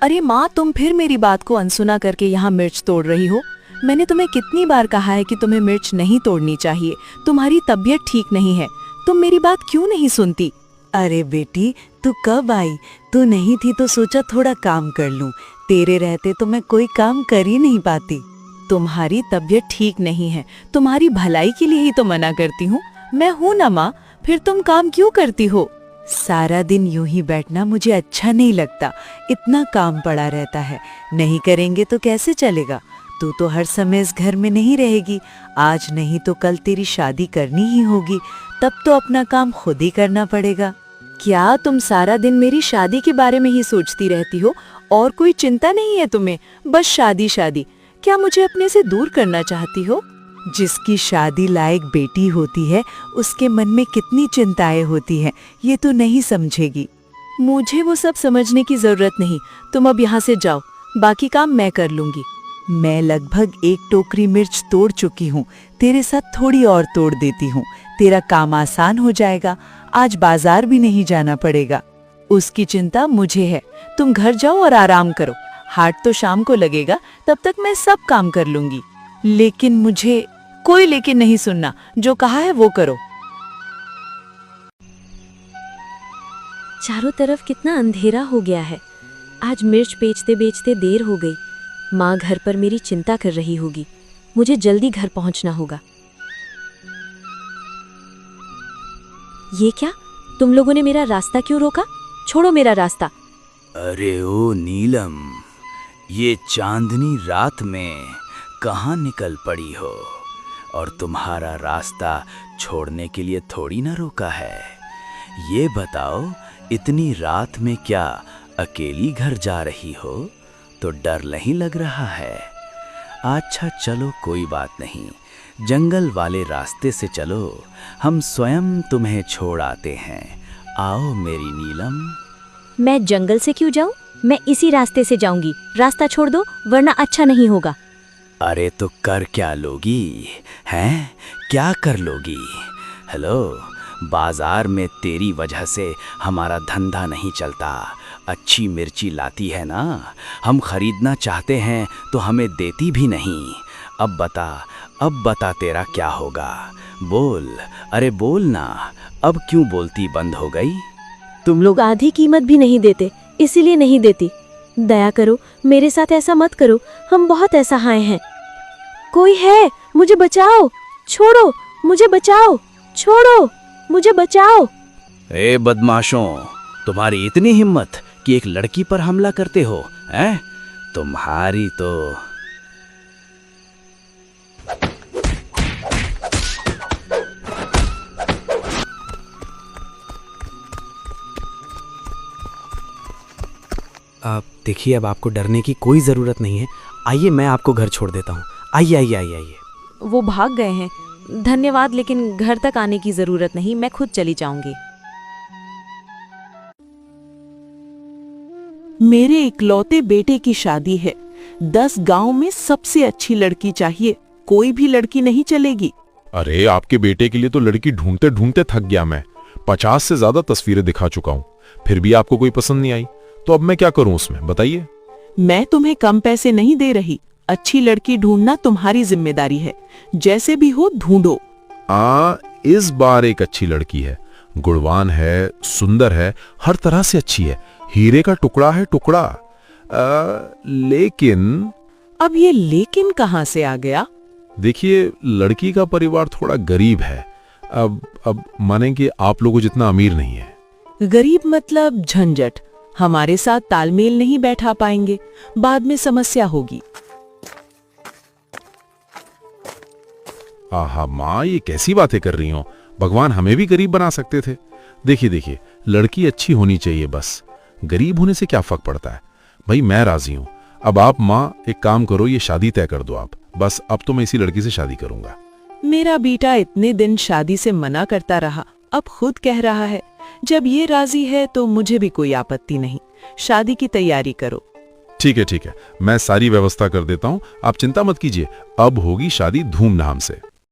अरे माँ, तुम फिर मेरी बात को अनसुना करके यहाँ मिर्च तोड़ रही हो। मैंने तुम्हें कितनी बार कहा है कि तुम्हें मिर्च नहीं तोड़नी चाहिए। तुम्हारी तबीयत ठीक नहीं है, तुम मेरी बात क्यों नहीं सुनती? अरे बेटी, तू कब आई? तू नहीं थी तो सोचा थोड़ा काम कर लूं। तेरे रहते तो मैं कोई काम कर ही नहीं पाती। तुम्हारी तबीयत ठीक नहीं है, तुम्हारी भलाई के लिए ही तो मना करती हूँ। मैं हूँ ना माँ, फिर तुम काम क्यों करती हो? सारा दिन यूं ही बैठना मुझे अच्छा नहीं लगता। इतना काम पड़ा रहता है, नहीं करेंगे तो कैसे चलेगा? तू तो हर समय इस घर में नहीं रहेगी। आज नहीं तो कल तेरी शादी करनी ही होगी, तब तो अपना काम खुद ही करना पड़ेगा। क्या तुम सारा दिन मेरी शादी के बारे में ही सोचती रहती हो? और कोई चिंता नहीं है तुम्हें? बस शादी शादी। क्या मुझे अपने से दूर करना चाहती हो? जिसकी शादी लायक बेटी होती है उसके मन में कितनी चिंताएं होती हैं, ये तो नहीं समझेगी। मुझे वो सब समझने की जरूरत नहीं। तुम अब यहाँ से जाओ, बाकी काम मैं कर लूंगी। मैं लगभग 1 टोकरी मिर्च तोड़ चुकी हूँ, तेरे साथ थोड़ी और तोड़ देती हूँ। तेरा काम आसान हो जाएगा, आज बाजार भी नहीं जाना पड़ेगा। उसकी चिंता मुझे है। तुम घर जाओ और आराम करो। हाट तो शाम को लगेगा, तब तक मैं सब काम कर लूंगी। लेकिन मुझे कोई लेकिन नहीं सुनना, जो कहा है वो करो। चारों तरफ कितना अंधेरा हो गया है। आज मिर्च बेचते बेचते देर हो गई। माँ घर पर मेरी चिंता कर रही होगी। मुझे जल्दी घर पहुंचना होगा। ये क्या? तुम लोगों ने मेरा रास्ता क्यों रोका? छोड़ो मेरा रास्ता। अरे ओ नीलम, ये चांदनी रात में कहाँ निकल पड़ी हो? और तुम्हारा रास्ता छोड़ने के लिए थोड़ी ना रोका है। ये बताओ, इतनी रात में क्या अकेली घर जा रही हो? तो डर नहीं लग रहा है? अच्छा चलो, कोई बात नहीं, जंगल वाले रास्ते से चलो, हम स्वयं तुम्हें छोड़ आते हैं। आओ मेरी नीलम। मैं जंगल से क्यों जाऊं? मैं इसी रास्ते से जाऊंगी। रास्ता छोड़ दो, वरना अच्छा नहीं होगा। अरे तो कर क्या लोगी? हैं? क्या कर लोगी? हेलो, बाजार में तेरी वजह से हमारा धंधा नहीं चलता। अच्छी मिर्ची लाती है ना, हम खरीदना चाहते हैं तो हमें देती भी नहीं। अब बता तेरा क्या होगा? बोल, अरे बोल ना। अब क्यों बोलती बंद हो गई? तुम लोग आधी कीमत भी नहीं देते, इसीलिए नहीं देती। दया करो, मेरे साथ ऐसा मत करो, हम बहुत असहाय हैं। कोई है? मुझे बचाओ! छोड़ो, मुझे बचाओ! छोड़ो, मुझे बचाओ! ए बदमाशों, तुम्हारी इतनी हिम्मत कि एक लड़की पर हमला करते हो, हैं? तुम्हारी तो आप देखिए, अब आपको डरने की कोई ज़रूरत नहीं है। आइए, मैं आपको घर छोड़ देता हूँ। आइए आइए आइए आइए। वो भाग गए हैं। धन्यवाद, लेकिन घर तक आने की जरूरत नहीं, मैं खुद चली जाऊंगी। मेरे इकलौते बेटे की शादी है। 10 गांव में सबसे अच्छी लड़की चाहिए, कोई भी लड़की नहीं चलेगी। अरे आपके बेटे के लिए तो लड़की ढूंढते ढूंढते थक गया मैं। 50 से ज्यादा तस्वीरें दिखा चुका हूँ, फिर भी आपको कोई पसंद नहीं आई, तो अब मैं क्या करूं उसमें, बताइए। मैं तुम्हें कम पैसे नहीं दे रही। अच्छी लड़की ढूंढना तुम्हारी जिम्मेदारी है। जैसे भी हो ढूंढो। इस बार एक अच्छी लड़की है, गुणवान है, सुंदर है, हर तरह से अच्छी है, हीरे का टुकड़ा है, टुकड़ा। लेकिन अब ये लेकिन कहां से आ गया? देखिए, लड़की का परिवार थोड़ा गरीब है। अब माने कि आप लोगों जितना अमीर नहीं है। गरीब मतलब झंझट। हमारे साथ तालमेल नहीं बैठा पाएंगे, बाद में समस्या होगी। आहा माँ, ये कैसी बातें कर रही हो? भगवान हमें भी गरीब बना सकते थे। देखिए, लड़की अच्छी होनी चाहिए बस। गरीब होने से क्या फर्क पड़ता है? भाई मैं राजी हूँ। अब आप माँ एक काम करो, ये शादी तय कर दो आप। बस अब तो मैं इसी लड़की से शादी करूंगा। मेरा बेटा इतने दिन शादी से मना करता रहा, अब खुद कह रहा है। जब ये राजी है तो मुझे भी कोई आपत्ति नहीं। शादी की तैयारी करो। ठीक है, मैं सारी व्यवस्था कर देता हूँ, आप चिंता मत कीजिए। अब होगी शादी धूमधाम से।